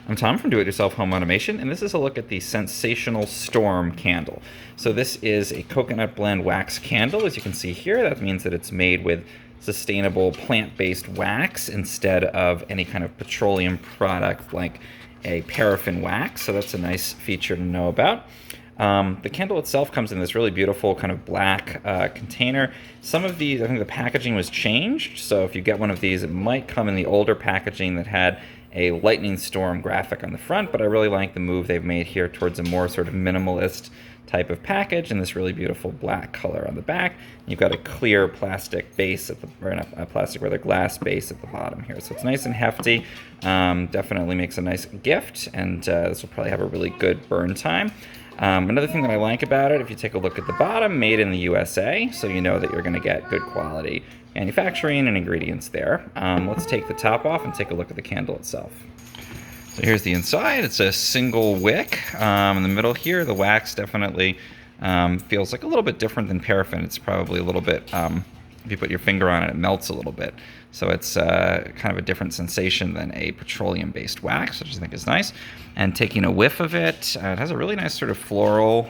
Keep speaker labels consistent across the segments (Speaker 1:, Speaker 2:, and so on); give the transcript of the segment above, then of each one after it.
Speaker 1: I'm Tom from Do-It-Yourself Home Automation, and this is a look at the Scentsational Storm candle. So this is a coconut blend wax candle. As you can see here, that means that it's made with sustainable plant-based wax instead of any kind of petroleum product like a paraffin wax. So that's a nice feature to know about. The candle itself comes in this really beautiful kind of black container. Some of these, I think the packaging was changed, so if you get one of these, it might come in the older packaging that had a lightning storm graphic on the front, but I really like the move they've made here towards a more sort of minimalist type of package and this really beautiful black color on the back. You've got a clear plastic base at the, or not a plastic, rather glass base at the bottom here. So it's nice and hefty, definitely makes a nice gift, and this will probably have a really good burn time. Another thing that I like about it, if you take a look at the bottom, made in the USA, so you know that you're going to get good quality manufacturing and ingredients there. Let's take the top off and take a look at the candle itself. So here's the inside. It's a single wick. In the middle here, the wax definitely feels like a little bit different than paraffin. It's probably a little bit, if you put your finger on it, it melts a little bit. So it's kind of a different sensation than a petroleum-based wax, which I think is nice. And taking a whiff of it, it has a really nice sort of floral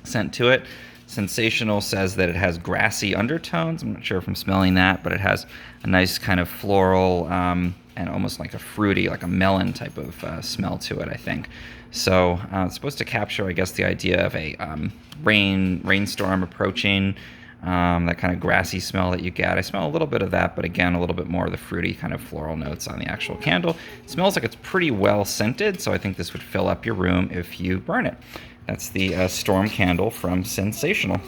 Speaker 1: scent to it. Scentsational says that it has grassy undertones. I'm not sure if I'm smelling that, but it has a nice kind of floral and almost like a fruity, like a melon type of smell to it, I think. So it's supposed to capture, I guess, the idea of a rainstorm approaching, that kind of grassy smell that you get. I smell a little bit of that, but again, a little bit more of the fruity kind of floral notes on the actual candle. It smells like it's pretty well scented, so I think this would fill up your room if you burn it. That's the Storm candle from Scentsational.